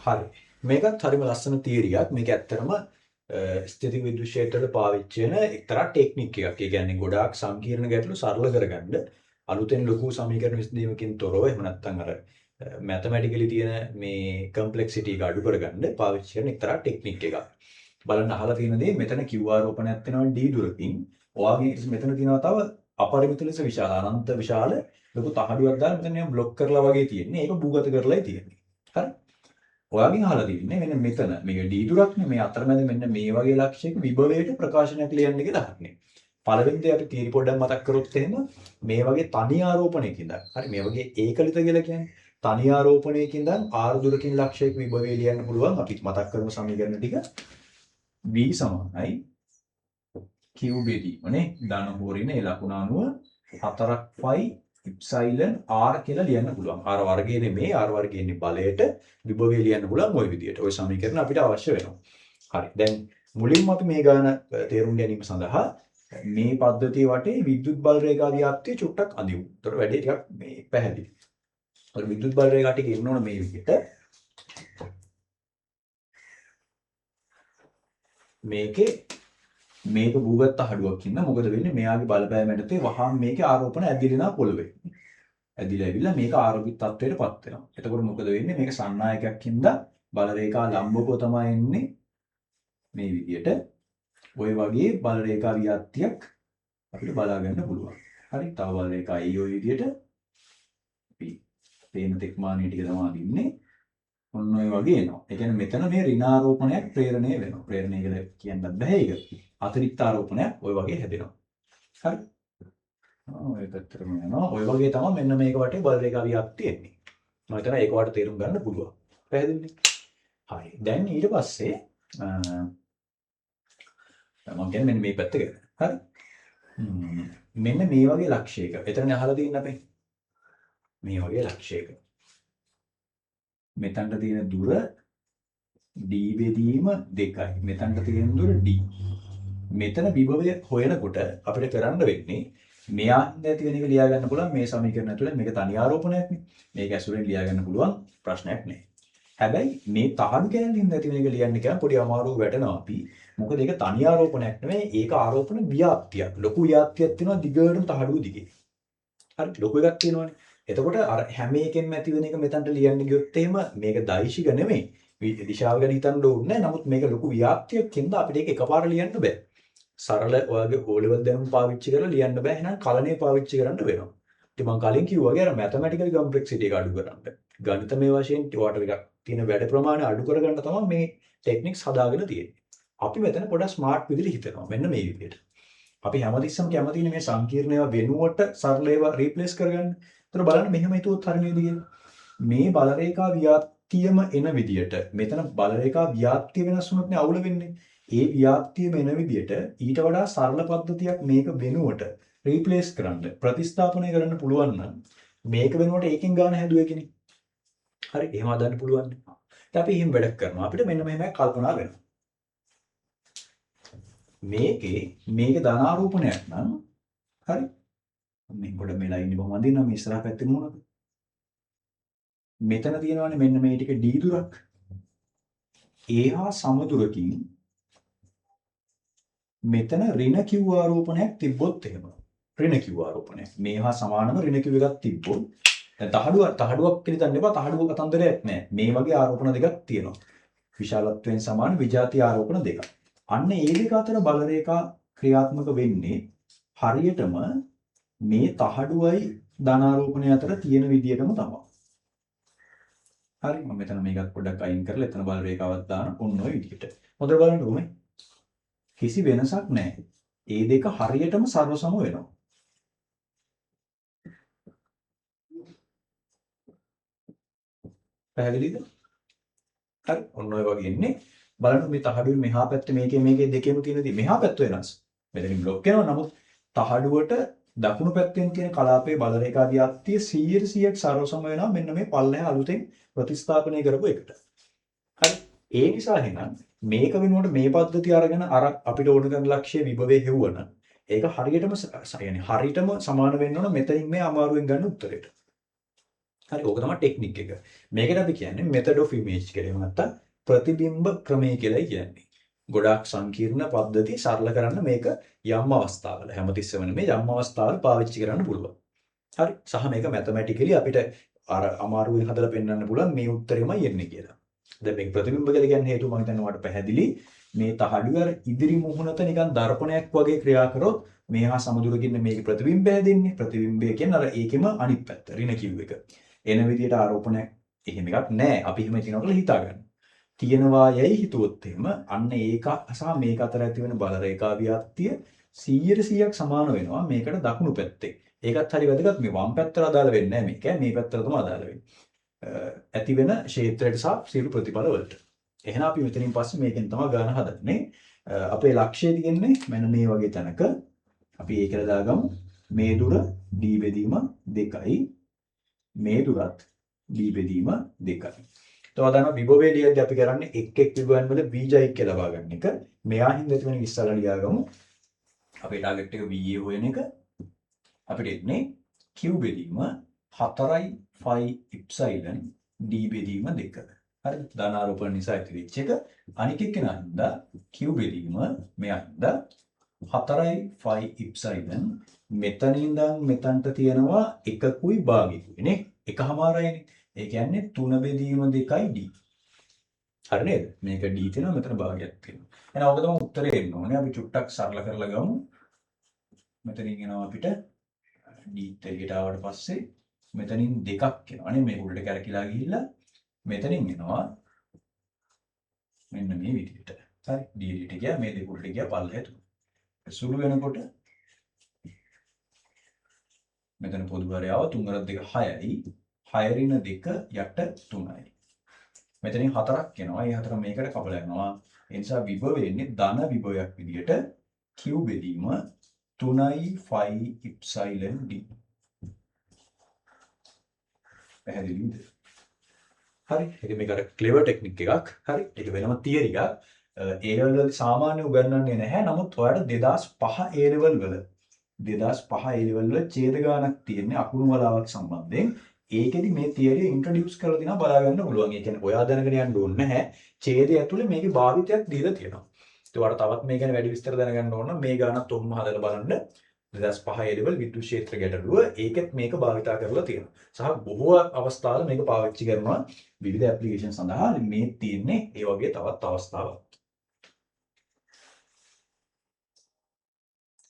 හරි. මේකත් හරිම ලස්සන තියරියක්. මේක ඇත්තටම ස්ථිතික විද්‍යුත් ක්ෂේත්‍රවල පාවිච්චි වෙන එක්තරා ටෙක්නික් එකක්. ඒ කියන්නේ ගොඩාක් සංකීර්ණ ගැටලු සරල කරගන්න අලුතෙන් ලොකු සමීකරණ විසඳීමකින් තොරව එහෙම නැත්නම් අර මැතමැටිකලි තියෙන මේ කම්ප්ලෙක්සිටි එක අඩු කරගන්න පාවිච්චි කරන එක්තරා ටෙක්නික් එකක්. බලන්න අහලා තියෙන දේ මෙතන Q ආරෝපණයක් වෙනවා D දුරකින්. ඔයාගේ මෙතන තියෙනවා තව අපරිමිත ලෙස විශාල අනන්ත විශාල ලොකු තහඩුවක් දාලා මෙතන නිකන් බ්ලොක් කරලා වගේ තියෙන්නේ. ඒක භූගත කරලායි තියෙන්නේ. හරි. ඔයාගෙන් අහලා තින්නේ මෙන්න මෙතන මේක D දුරක්නේ මේ අතරමැද මෙන්න මේ වගේ ලක්ෂයක විභවයට ප්‍රකාශනයක් ලියන්න කියලා අහන්නේ. පළවෙනි දේ අපි තීරි පොඩ්ඩක් මතක් කරොත් එහෙම මේ වගේ තනි ආරෝපණයකින් ඉඳන් හරි මේ වගේ ඒකලිත කියලා කියන්නේ තනි ආරෝපණයකින් ඉඳන් R දුරකින් ලක්ෂයක විභවය ලියන්න පුළුවන්. අපි මතක් කරමු සමීකරණ ටික V සමානයි Q බෙදීමනේ ධන හෝරින ඒ ලකුණ අනුව 4යි ඉප්සයිලන් R කියලා ලියන්න පුළුවන්. R වර්ගයේ නෙමේ R වර්ගයේ බලයට විභවය ලියන්න පුළුවන් ওই විදිහට. ওই සමීකරණ අපිට අවශ්‍ය වෙනවා. හරි. දැන් මුලින්ම අපි මේ ගාන තේරුම් ගැනීම සඳහා මේ පද්ධතිය වටේ විද්‍යුත් බල රේඛා ව්‍යාප්තිය චුට්ටක් අඳිමු. ඒතර වැඩි ටිකක් මේ පැහැදිලි. ඒතර විද්‍යුත් බල රේඛා ටික ඉන්න ඕන මේ විදිහට. මේක භූගත හඩුවක් ඉන්න මොකද වෙන්නේ මෙයාගේ බලපෑම යටතේ වහාම මේකේ ආරෝපණ ඇදිලා පොළවේ. ඇදිලා ඇවිල්ලා මේක ආරෝපිත තත්ත්වයටපත් වෙනවා. එතකොට මොකද වෙන්නේ මේක සන්නායකයක් හින්දා බල රේඛා ලම්බකව තමයි එන්නේ මේ විදියට. ওই වගේ බල රේඛා ව්‍යාප්තියක් අපිට බලා ගන්න පුළුවන්. හරි. තව බල රේඛා ওই විදියට අපි පේන තෙක්මානිය ටික තමයි අදින්නේ. ඔන්න ඔය වගේ එනවා. ඒ කියන්නේ මෙතන මේ ඍණාරෝපණයක් ප්‍රේරණය වෙනවා. ප්‍රේරණය කියලා කියන්නත් බෑ ඒක. අතිරික්ත ආරෝපණයක් ඔය වගේ හැදෙනවා. හරි. ඔය පැත්තටම යනවා. ඔය වගේ තමයි මෙන්න මේක වටේ බල රේඛා ව්‍යාප්තිය එන්නේ. මම හිතනවා ඒක වට තේරුම් ගන්න පුළුවන්. පැහැදිලිද? හරි. දැන් ඊට පස්සේ මම කියන්නේ මෙන්න මේ පැත්ත ගැන. හරි. මෙන්න මේ වගේ ලක්ෂයක. එතන අහලා තියෙන අපේ මේ වගේ ලක්ෂයක. මෙතනට තියෙන දුර D බෙදීම 2යි. මෙතනට තියෙන දුර D. මෙතන විභවය හොයනකොට අපිට කරන්න වෙන්නේ මෙයා හින්දා ඇති වෙන එක ලියා ගන්න පුළුවන් මේ සමීකරණ ඇතුලේ මේක තනි ආරෝපණයක්නේ. මේක ඇසුරෙන් ලියා ගන්න පුළුවන් ප්‍රශ්නයක් නෑ. හැබැයි මේ තහඩු කැලේ හින්දා ඇති වෙන එක ලියන්න කියන පොඩි අමාරුව වැටෙනවා අපි. මොකද ඒක තනි ආරෝපණයක් නෙමෙයි ඒක ආරෝපණ ව්‍යාප්තියක්. ලොකු ව්‍යාප්තියක් තියෙනවා දිගටම තහඩුව දිගේ. හරි ලොකු එකක් තියෙනවනේ. එතකොට අර හැම එකෙන්ම ඇති වෙන එක මෙතනට ලියන්න ගියොත් එහෙම මේක දෛශික නෙමෙයි. දිශාව ගැන හිතන්න ඕනේ නැහැ. නමුත් මේක ලොකු ව්‍යාප්තියක් හින්දා අපිට ඒක එකපාර ලියන්න බෑ. සරල ඔයගේ O level දැනුම පාවිච්චි කරලා ලියන්න බෑ. එහෙනම් කලණය පාවිච්චි කරන්න වෙනවා. ඉතින් මම කලින් කිව්වා වගේ අර mathematical complexity එක අඩු කරන්න. ගණිතමය වශයෙන් ඔයාට ටිකක් තියෙන වැඩ ප්‍රමාණය අඩු කරගන්න තමයි මේ ටෙක්නික්ස් හදාගෙන තියෙන්නේ. අපි මෙතන පොඩක් ස්මාර්ට් විදිහට හිතනවා. මෙන්න මේ විදිහට. අපි හැමතිස්සම කැමතිනේ මේ සංකීර්ණ ඒවා වෙනුවට සරල ඒවා රීප්ලේස් කරගන්න. ඒතර බලන්න මෙහෙම හිතුවොත් හරියද කියලා. මේ බල රේඛා ව්‍යාප්තියම එන විදිහට මෙතන බල රේඛා ව්‍යාප්තිය වෙනස් වුණොත් නේ අවුල වෙන්නේ. ඒ ව්‍යාප්තියම එන විදිහට ඊට වඩා සරල පද්ධතියක් මේක වෙනුවට රීප්ලේස් කරන්න ප්‍රතිස්ථාපනය කරන්න පුළුවන් නම් මේක වෙනුවට ඒකෙන් ගන්න හැදුවේ කෙනෙක්. හරි එහෙම හදන්න පුළුවන්. ඉතින් අපි එහෙම වැඩක් කරනවා. අපිට මෙන්න මෙහෙම කල්පනා වෙනවා. මේක ධනාරෝපණයක් නම් හරි මේ පොඩ මේ ලයින් එක කොහොමද දිනනවා මේ ඉස්සරහ පැත්තේ මොනවද මෙතන තියෙනවානේ මෙන්න මේ ටික D දුරක් ඒහා සමදුරකින් මෙතන ඍණ Q ආරෝපණයක් තිබ්බොත් එහෙම ඍණ Q ආරෝපණයක් මේහා සමානම ඍණ Q එකක් තිබ්බොත් දැන් තහඩුවක් කියලා හිතන්න එපා තහඩුවක කතන්දරයක් නැහැ මේ වගේ ආරෝපණ දෙකක් තියෙනවා විශාලත්වයෙන් සමාන විජාති ආරෝපණ දෙකක් අන්න ඒ දෙක අතර බල රේඛා ක්‍රියාත්මක වෙන්නේ හරියටම මේ තහඩුවයි ධනාරෝපණය අතර තියෙන විදියටම තමයි. හරි මම මෙතන මේකත් පොඩ්ඩක් අයින් කරලා එතන බල රේඛාවක් දාන ඔන්න ඔය විදියට. හොඳට බලන්න ඕනේ. කිසි වෙනසක් නැහැ. ඒ දෙක හරියටම සර්වසම වෙනවා. පැහැදිලිද? හරි ඔන්න ඔය වගේ ඉන්නේ. බලන්න මේ තහඩුවේ මෙහා පැත්තේ මේකේ දෙකේම තියෙන දේ මෙහා පැත්ත වෙනස්. මෙතනින් බ්ලොක් වෙනවා නමුත් තහඩුවට දකුණු පැත්තෙන් තියෙන කලාපයේ බල රේඛා ව්‍යාප්තිය 100% සර්වසම වෙනවා මෙන්න මේ පල්ලෙහා අලුතෙන් ප්‍රතිස්ථාපනය කරපු එකට. හරි. ඒ නිසා එහෙනම් මේක වෙනුවට මේ පද්ධතිය අරගෙන අර අපිට ඕන කරන ලක්ෂ්‍ය විභවයේ හෙව්වන ඒක හරියටම සමාන වෙන්න ඕන මෙතනින් මේ අමාරුවෙන් ගන්න උත්තරේට. හරි ඕක තමයි ටෙක්නික් එක. මේකට අපි කියන්නේ method of image කියලා. එහෙම නැත්නම් ප්‍රතිබිම්බ ක්‍රමය කියලායි කියන්නේ. ගොඩාක් සංකීර්ණ පද්ධති සරල කරන්න මේක යම් අවස්ථාවල හැමතිස්සෙම නෙමෙයි යම් අවස්ථාවල පාවිච්චි කරන්න පුළුවන්. හරි. සහ මේක මැතමැටිකලි අපිට අර අමාරුවෙන් හදලා පෙන්වන්න පුළුවන් මේ උත්තරෙමයි එන්නේ කියලා. දැන් මේ ප්‍රතිබිම්බ කියලා කියන්නේ හේතුව මම හිතන්නේ ඔයාලට පැහැදිලි. මේ තහඩුවේ අර ඉදිරි මුහුණත නිකන් දර්පණයක් වගේ ක්‍රියා කරොත් මේ හා සමදුරකින් මේකේ ප්‍රතිබිම්බය දෙන්නේ. ප්‍රතිබිම්බය කියන්නේ අර ඒකෙම අනිත් පැත්ත ඍණ කිව් එක. එන විදියට ආරෝපණයක් එහෙම එකක් නැහැ. අපි එහෙම කියනවා කියලා හිතා ගන්න. තියෙනවා යයි හිතුවොත් එහෙම අන්න ඒක සහ මේක අතර ඇති වෙන බල රේඛා ව්‍යාප්තිය 100%ක් සමාන වෙනවා මේකට දකුණු පැත්තේ. ඒකත් හරි වැදගත්. මේ වම් පැත්තට අදාළ වෙන්නේ නැහැ මේක. මේ පැත්තට තමයි අදාළ වෙන්නේ. ඇති වෙන ක්ෂේත්‍රයට සහ සියලු ප්‍රතිඵල වලට. එහෙනම් අපි මෙතනින් පස්සේ මේකෙන් තමයි ගාන හදන්නේ. අපේ ලක්ෂ්‍යය තියෙන්නේ මෙන්න මේ වගේ තැනක. අපි ඒකල දාගමු. මේ දුර d බෙදීම 2යි. මේ දුරත් d බෙදීම 2යි. තවදාන විභවයේ ලියද්දී අපි කරන්නේ එක් එක් විභවයන් වල බීජයික් කියලා ලබා ගන්න එක. මෙයා හින්දා තියෙන ඉස්සලා ලියාගමු. අපේ ටාගට් එක VA හොයන එක. අපිට එන්නේ q බෙදීම 4යි phi epsilon d බෙදීම 2. හරි. ධනාරෝපණ නිසා ඇති වෙච්ච එක. අනික එක්කෙනා හින්දා q බෙදීම මෙයා හින්දා 4යි phi epsilon මෙතන ඉඳන් මෙතනට තියෙනවා එකකුයි භාගයකුයි නේ. එකමාරයිනේ. ඒ කියන්නේ 3 බෙදීම 2යි d. හරි නේද? මේක d තියෙනවා මෙතන භාගයක් තියෙනවා. එහෙනම් ඔක තමයි උත්තරේ එන්න ඕනේ. අපි චුට්ටක් සරල කරලා ගමු. මෙතනින් එනවා අපිට d එකට ආවට පස්සේ මෙතනින් 2ක් එනවා නේ. මේ උඩට කැරකිලා ගිහිල්ලා මෙතනින් එනවා මෙන්න මේ විදිහට. හරි. d එකට ගියා මේ දෙක උඩට ගියා පල්ලෙහාට. සුළු වෙනකොට මෙතන පොදු හරය ආව 3 වරක් 2 6යි. 6 රින 2 යට 3යි. මෙතනින් 4ක් එනවා. ඒ 4 මේකට කපලා යනවා. ඒ නිසා විභවය එන්නේ ධන විභවයක් විදියට q බෙදීම 3යි phi epsilon d. පැහැදිලිද? හරි. ඒක මේක අර ක්ලෙවර් ටෙක්නික් එකක්. හරි. ඒක වෙනම තියරි එකක්. ඒ level වල සාමාන්‍ය උගන්වන්නේ නැහැ. නමුත් ඔයාලට 2005 A level වල 2005 A level වල ඡේද ගානක් තියෙන්නේ අකුණු වලාවක් සම්බන්ධයෙන්. ඒකෙදි මේ තියරිය ඉන්ට්‍රොඩියුස් කරලා දිනා බලා ගන්න පුළුවන්. ඒ කියන්නේ ඔයා දැනගෙන යන්න ඕනේ නැහැ. ඡේදය ඇතුලේ මේකේ භාවිතයක් දීලා තියෙනවා. ඒකට තවත් මේ ගැන වැඩි විස්තර දැනගන්න ඕන නම් මේ ගානත් ඔම්ම හදලා බලන්න. 2005 A level විද්‍යුත් ක්ෂේත්‍ර ගැටලුව ඒකෙත් මේක භාවිතා කරලා තියෙනවා. සහ බොහෝ අවස්ථාවල මේක පාවිච්චි කරනවා විවිධ ඇප්ලිකේෂන් සඳහා. මේ තියෙන්නේ ඒ වගේ තවත් අවස්ථාවක්.